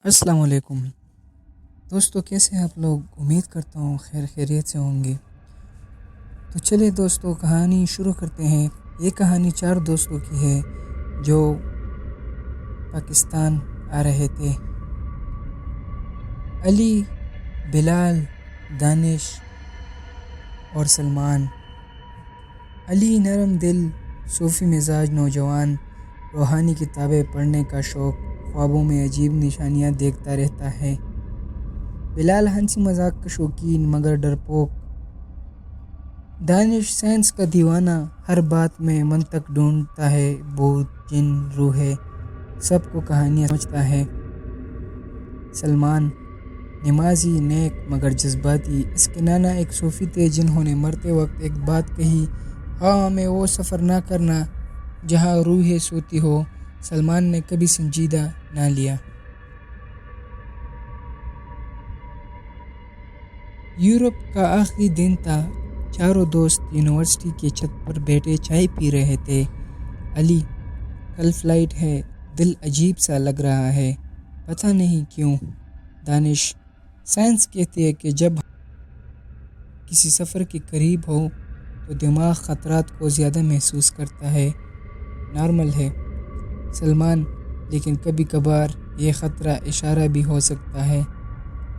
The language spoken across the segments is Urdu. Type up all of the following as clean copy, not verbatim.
السلام علیکم دوستو، کیسے ہیں آپ لوگ؟ امید کرتا ہوں خیر خیریت سے ہوں گے۔ تو چلے دوستو، کہانی شروع کرتے ہیں۔ یہ کہانی 4 دوستوں کی ہے جو پاکستان آ رہے تھے۔ علی، بلال، دانش اور سلمان۔ علی نرم دل، صوفی مزاج نوجوان، روحانی کتابیں پڑھنے کا شوق، خوابوں میں عجیب نشانیاں دیکھتا رہتا ہے۔ بلال ہنسی مذاق کا شوقین مگر ڈرپوک۔ دانش سائنس کا دیوانہ، ہر بات میں منطق ڈھونڈتا ہے، بھوت، جن، روحیں، سب کو کہانیاں سمجھتا ہے۔ سلمان نمازی، نیک مگر جذباتی۔ اس کے نانا ایک صوفی تھے جنہوں نے مرتے وقت ایک بات کہی، ہاں ہمیں وہ سفر نہ کرنا جہاں روحیں سوتی ہو۔ سلمان نے کبھی سنجیدہ نہ لیا۔ یورپ کا آخری دن تھا۔ چاروں دوست یونیورسٹی کی چھت پر بیٹھے چائے پی رہے تھے۔ علی، کل فلائٹ ہے، دل عجیب سا لگ رہا ہے، پتہ نہیں کیوں۔ دانش، سائنس کہتی ہے کہ جب کسی سفر کے قریب ہو تو دماغ خطرات کو زیادہ محسوس کرتا ہے، نارمل ہے۔ سلمان، لیکن کبھی کبھار یہ خطرہ اشارہ بھی ہو سکتا ہے۔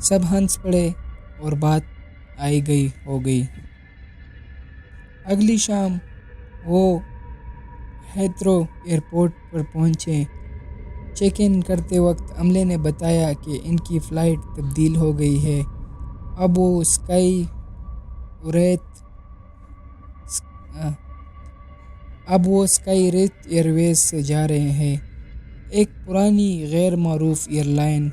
سب ہنس پڑے اور بات آئی گئی ہو گئی۔ اگلی شام وہ ہیتھرو ایئرپورٹ پر پہنچے۔ چیک ان کرتے وقت عملے نے بتایا کہ ان کی فلائٹ تبدیل ہو گئی ہے۔ اب وہ اسکائی ریت ایئر ویز سے جا رہے ہیں، ایک پرانی غیر معروف ایئر لائن۔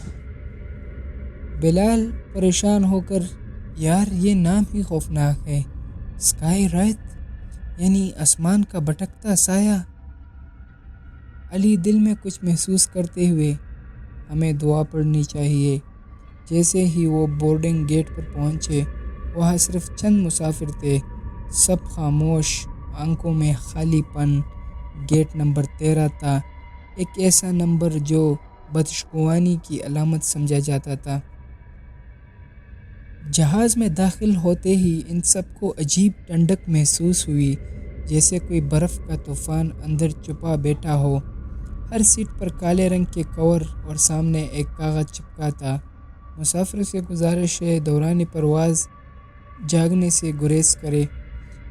بلال پریشان ہو کر، یار یہ نام ہی خوفناک ہے، اسکائی ریت یعنی آسمان کا بھٹکتا سایہ۔ علی دل میں کچھ محسوس کرتے ہوئے، ہمیں دعا پڑھنی چاہیے۔ جیسے ہی وہ بورڈنگ گیٹ پر پہنچے، وہاں صرف چند مسافر تھے، سب خاموش، آنکھوں میں خالی پن۔ گیٹ نمبر 13 تھا، ایک ایسا نمبر جو بدشگوانی کی علامت سمجھا جاتا تھا۔ جہاز میں داخل ہوتے ہی ان سب کو عجیب ٹھنڈک محسوس ہوئی، جیسے کوئی برف کا طوفان اندر چھپا بیٹھا ہو۔ ہر سیٹ پر کالے رنگ کے کور اور سامنے ایک کاغذ چپکا تھا، مسافروں سے گزارش ہے دوران پرواز جاگنے سے گریز کرے۔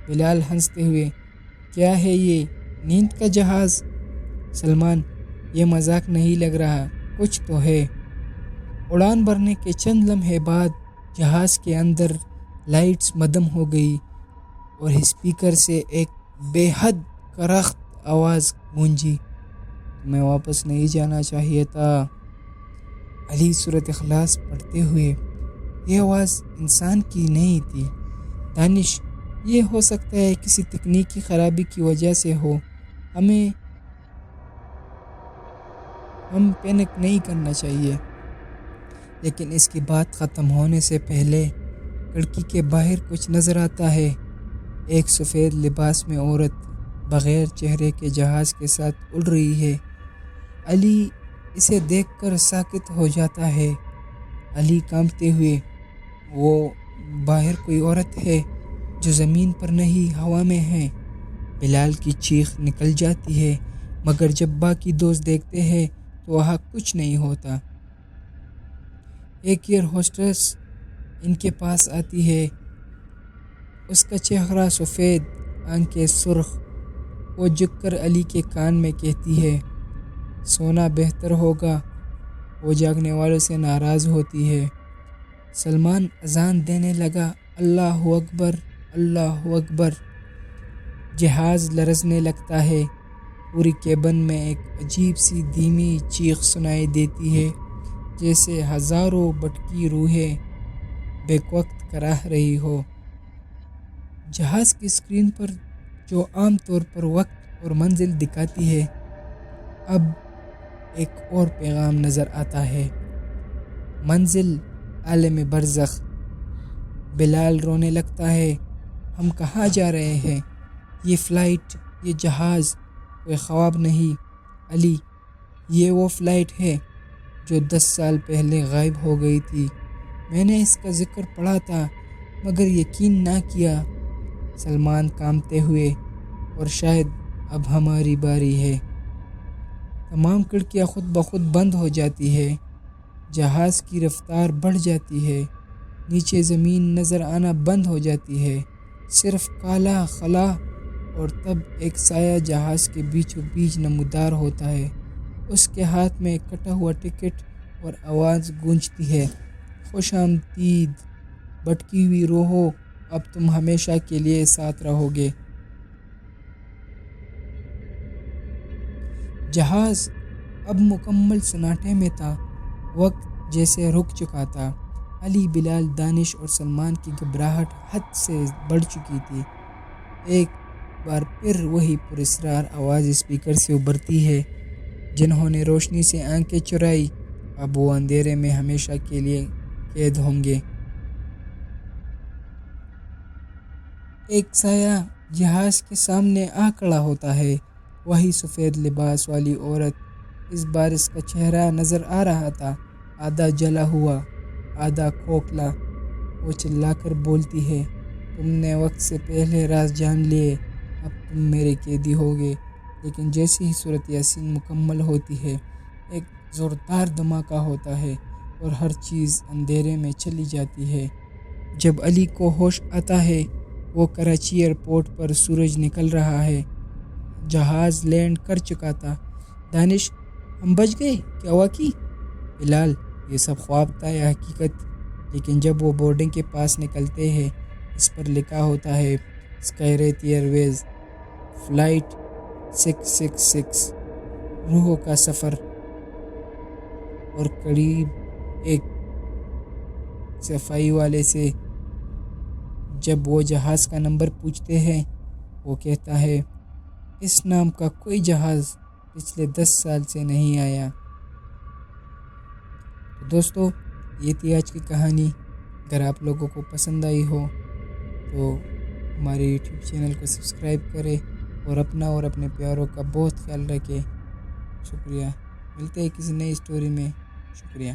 بلال ہنستے ہوئے، کیا ہے یہ، نیند کا جہاز؟ سلمان، یہ مذاق نہیں لگ رہا، کچھ تو ہے۔ اڑان بھرنے کے چند لمحے بعد جہاز کے اندر لائٹس مدھم ہو گئی اور اسپیکر سے ایک بے حد کرخت آواز گونجی، تمہیں واپس نہیں جانا چاہیے تھا۔ علی سورۃ اخلاص پڑھتے ہوئے، یہ آواز انسان کی نہیں تھی۔ دانش، یہ ہو سکتا ہے کسی تکنیکی خرابی کی وجہ سے ہو، ہم پینک نہیں کرنا چاہیے۔ لیکن اس کی بات ختم ہونے سے پہلے کھڑکی کے باہر کچھ نظر آتا ہے، ایک سفید لباس میں عورت بغیر چہرے کے جہاز کے ساتھ اڑ رہی ہے۔ علی اسے دیکھ کر ساکت ہو جاتا ہے۔ علی کانپتے ہوئے، وہ باہر کوئی عورت ہے جو زمین پر نہیں ہوا میں ہے۔ بلال کی چیخ نکل جاتی ہے، مگر جب باقی دوست دیکھتے ہیں تو وہاں کچھ نہیں ہوتا۔ ایک ایئر ہوسٹس ان کے پاس آتی ہے، اس کا چہرہ سفید، آنکھیں سرخ۔ وہ جھک کر علی کے کان میں کہتی ہے، سونا بہتر ہوگا۔ وہ جاگنے والوں سے ناراض ہوتی ہے۔ سلمان اذان دینے لگا، اللہ اکبر، اللہ اکبر۔ جہاز لرزنے لگتا ہے، پوری کیبن میں ایک عجیب سی دھیمی چیخ سنائی دیتی ہے، جیسے ہزاروں بھٹکی روحیں بیک وقت کراہ رہی ہو۔ جہاز کی اسکرین پر جو عام طور پر وقت اور منزل دکھاتی ہے، اب ایک اور پیغام نظر آتا ہے، منزل عالم برزخ۔ بلال رونے لگتا ہے، ہم کہاں جا رہے ہیں؟ یہ فلائٹ، یہ جہاز کوئی خواب نہیں۔ علی، یہ وہ فلائٹ ہے جو 10 سال پہلے غائب ہو گئی تھی۔ میں نے اس کا ذکر پڑھا تھا مگر یقین نہ کیا۔ سلمان کانپتے ہوئے، اور شاید اب ہماری باری ہے۔ تمام کھڑکیاں خود بخود بند ہو جاتی ہے۔ جہاز کی رفتار بڑھ جاتی ہے۔ نیچے زمین نظر آنا بند ہو جاتی ہے، صرف کالا خلا، اور تب ایک سایہ جہاز کے بیچوں بیچ نمودار ہوتا ہے۔ اس کے ہاتھ میں کٹا ہوا ٹکٹ، اور آواز گونجتی ہے، خوش آمدید بھٹکی ہوئی روحو، اب تم ہمیشہ کے لیے ساتھ رہو گے۔ جہاز اب مکمل سناٹے میں تھا۔ وقت جیسے رک چکا تھا۔ علی، بلال، دانش اور سلمان کی گھبراہٹ حد سے بڑھ چکی تھی۔ ایک بار پھر وہی پراسرار آواز اسپیکر سے ابھرتی ہے، جنہوں نے روشنی سے آنکھیں چرائی اب وہ اندھیرے میں ہمیشہ کے لیے قید ہوں گے۔ ایک سایہ جہاز کے سامنے آ کھڑا ہوتا ہے، وہی سفید لباس والی عورت۔ اس بار اس کا چہرہ نظر آ رہا تھا، آدھا جلا ہوا، آدھا کھوکھلا۔ وہ چلا کر بولتی ہے، تم نے وقت سے پہلے راز جان لیے، اب تم میرے قیدی ہوگے۔ لیکن جیسے ہی سورۃ یاسین مکمل ہوتی ہے، ایک زوردار دھماکہ ہوتا ہے اور ہر چیز اندھیرے میں چلی جاتی ہے۔ جب علی کو ہوش آتا ہے، وہ کراچی ایئرپورٹ پر سورج نکل رہا ہے۔ جہاز لینڈ کر چکا تھا۔ دانش، ہم بچ گئے کیا واقعی؟ بلال، یہ سب خواب تھا یا حقیقت؟ لیکن جب وہ بورڈنگ کے پاس نکلتے ہیں، اس پر لکھا ہوتا ہے اسکائریت ایئر ویز فلائٹ 666 روحوں کا سفر، اور قریب ایک صفائی والے سے جب وہ جہاز کا نمبر پوچھتے ہیں، وہ کہتا ہے اس نام کا کوئی جہاز پچھلے 10 سال سے نہیں آیا۔ تو دوستو، یہ تھی آج کی کہانی۔ اگر آپ لوگوں کو پسند آئی ہو تو ہمارے یوٹیوب چینل کو سبسکرائب کریں، اور اپنا اور اپنے پیاروں کا بہت خیال رکھیں۔ شکریہ۔ ملتے ہیں کسی نئی اسٹوری میں۔ شکریہ۔